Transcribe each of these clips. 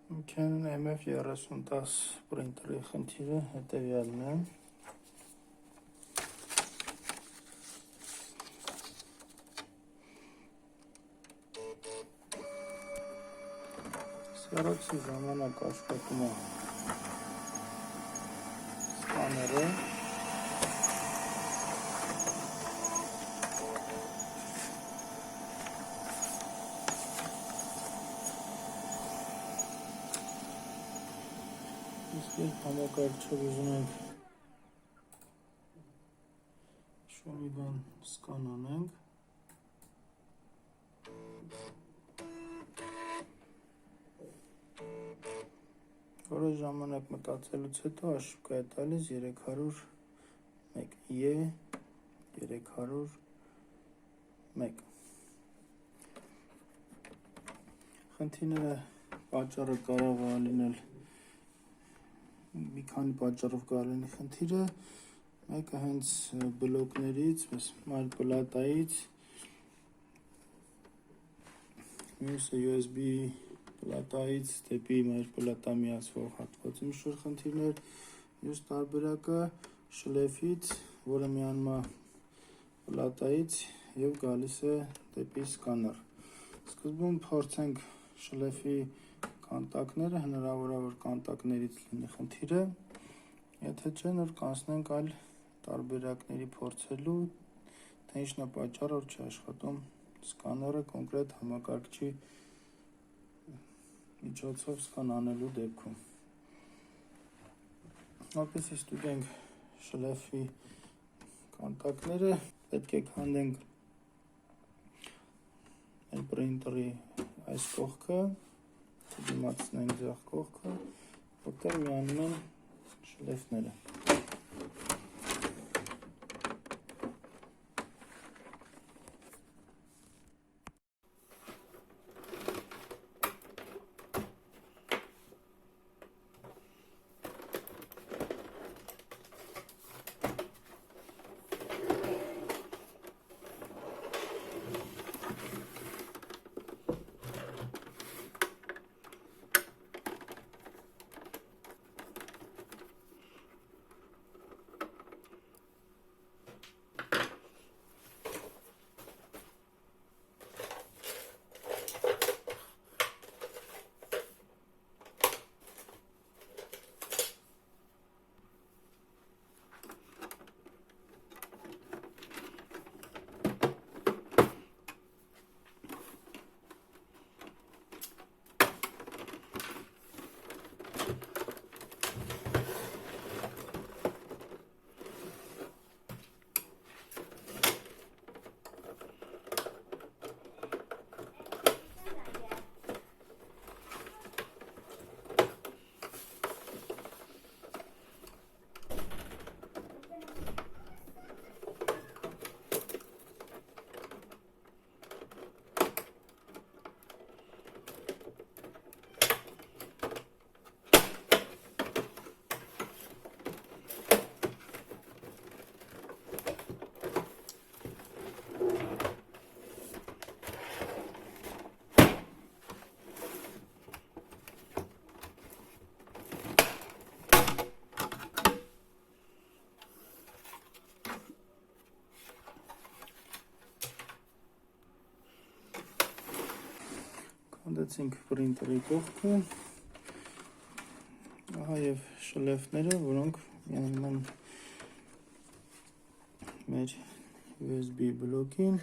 Canon MF3010 printer-ի խնդիրը հետևյալն է. Սեռոցի ժամանակ աշխատում է սկաները, իսկ երբ համակարգչով ուզում ենք շոմի բան սկանանենք, որոշ ժամանակ մտածելուց հետո աշուկա է տալիս 301 E 301։ Խնդիրները պատճառը կարող է լինել մի քանի պատճառով կարող լինի խնդիրը, մեկը հենց բլոկներից, մայր պլատայից, մյուսը USB պլատայից դեպի մայր պլատա միացվող հատվածի ինչ-որ խնդիրներ, մյուս տարբերակը շլեֆից, որը միանում է պլատայից եւ գալիս է դեպի սկաներ։ Սկզբում փորձենք շլեֆի կոնտակները, հնարավոր է որ կոնտակներից լինի խնդիրը, եթե չէ նոր կանցնենք այլ տարբերակների փորձելու, թե ինչն է պատճառը, որ չի աշխատում սկաները կոնկրետ համակարգչի միջոցով սկանանելու դեպքում։ Որպեսզի ստուգենք շլեֆի կոնտակները, պետք է քանդենք մեր պրինտերի այս կողքը, դիմացնենք ձախ կողքը, որտեղ միանում են շլեֆները։ Քանդեցինք պրինտերի կողքը, ահա եւ շլեֆները, որոնք միանում են մեր USB բլոկին։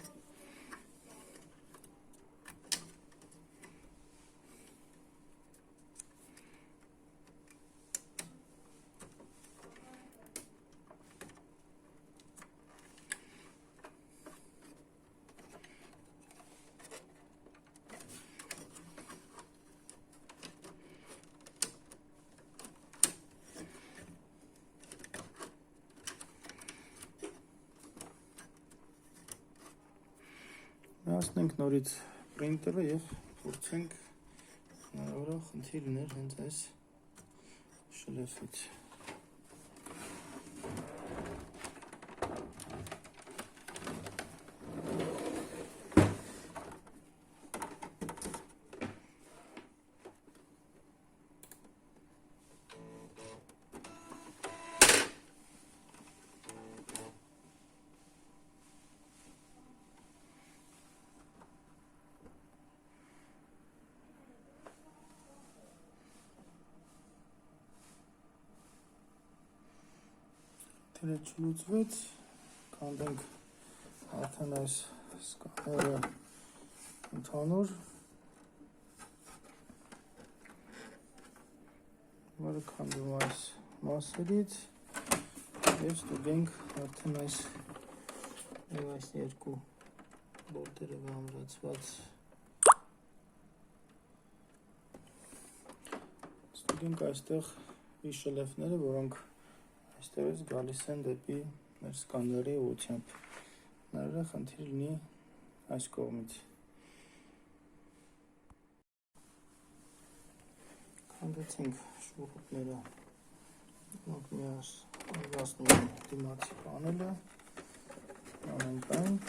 Միացնենք նորից պրինտերը եւ փորձենք հնարավոր է խնդիր լիներ հենց այս շլեֆից։ խնդիրը չլուծվեց, կանդենք արդեն այս սկաները ընդհանուր, որը քանդում այս մասերից և ստուգենք արդեն այս երկու բորտերը վամրացված ստուգենք այստեղ շլեֆները, որոնք այստեղից գալիս են դեպի մեր սկաների ուղղությամբ։ Ները խնդիր լինի այս կողմից։ Քանդեցինք շուրուպները, նրանք միացնում են դիմացի պանելը, անենք այն։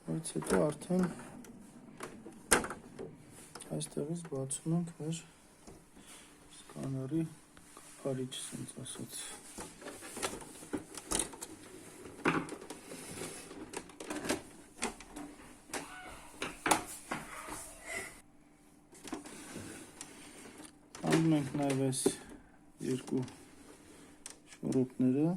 Որից հետո արդեն այստեղից բացում ենք մեր սկաների կափարիչը, ասենց ասած։ Անում ենք նաև այս երկու շուրուպները։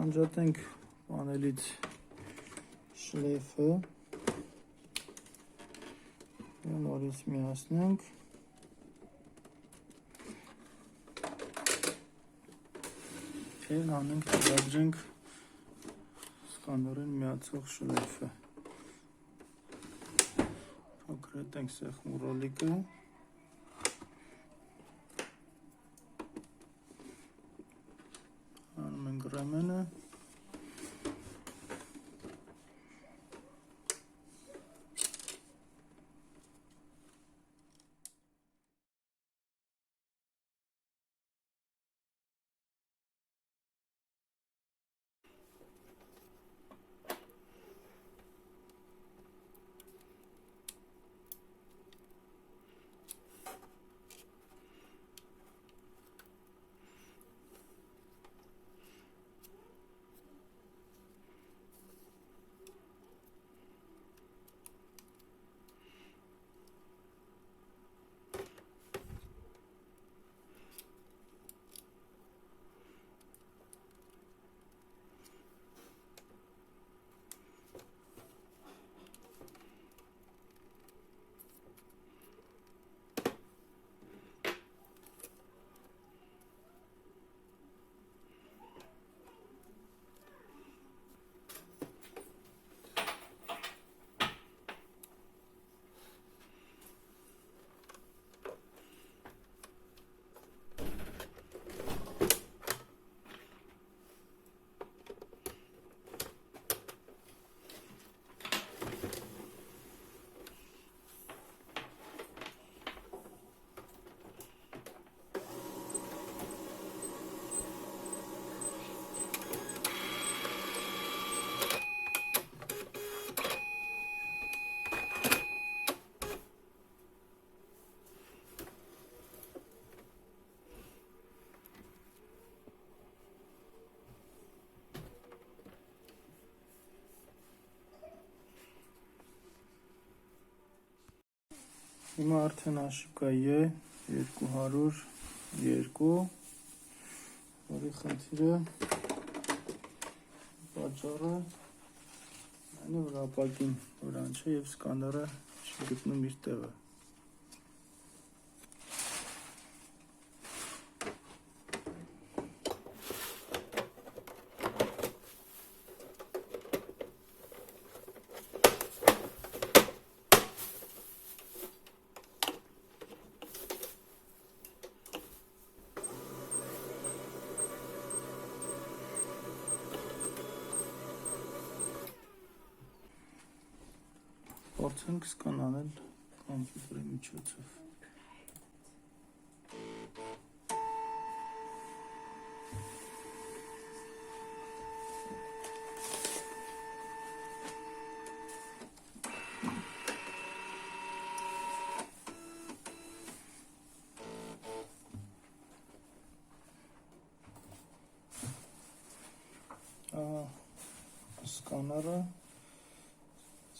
Անջատենք պանելից շլեյֆը և նորից միացնենք և անենք տեղադրենք սկաներին միացող շլեյֆը։ Փոքրեցնենք սեղմուռոլիկը, անում ենք ռեմենը, Հիմա արդեն աշուկա E202, որի խնդիրը պատճառը Այնը որ ապակին վրան չէ և սկաները չի գտնում իր տեղը։ Փորձենք սկանանել կոմպյուտերի միջոցով։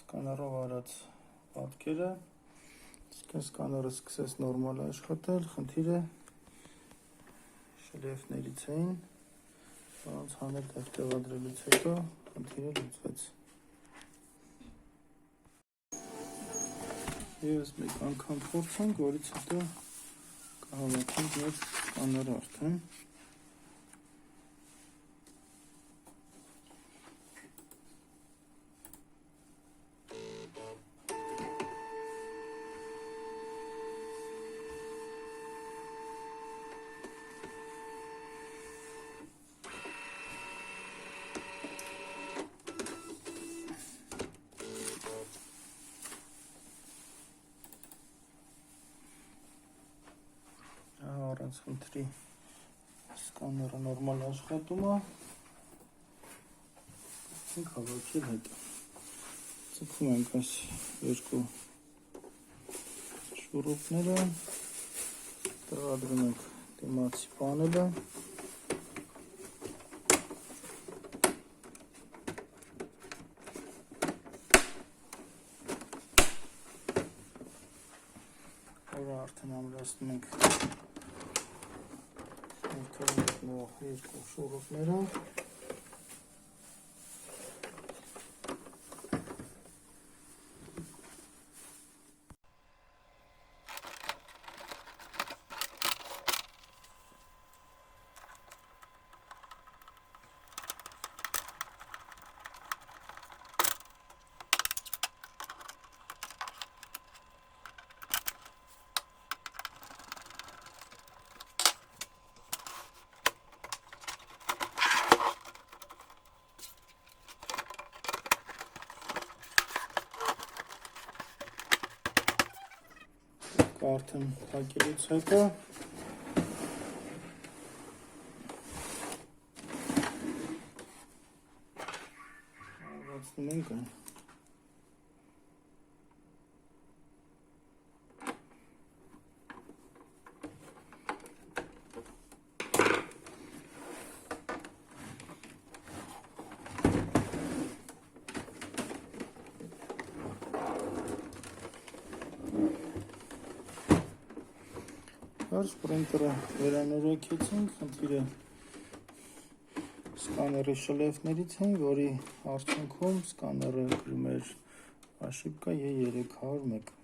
Սկաներով արած պատկերը, իսկ սկաները սկսեց նորմալ աշխատել, խնդիրը շլեֆներից էին, որոնց հանել տեղադրելուց հետո խնդիրը լուծվեց։ Եվս մեկ անգամ փորձենք, որից հետո կհավաքենք մեր սկաները արդեն։ Առանց խնդրի սկաները նորմալ աշխատում է, ենք հավաքել հետո։ Ձգում ենք այս երկու շուրուպները, տեղադրում ենք դիմացի պանելը, որը արդեն ամրացնում ենք երկու շուրուպները, արդեն փակելուց հետո ավացնում ենք այն։ Պրինտերը վերանորոգեցինք, խնդիրը սկաների շլեֆներից էին, որի արդյունքում սկաները գրում էր աշիպկա E301։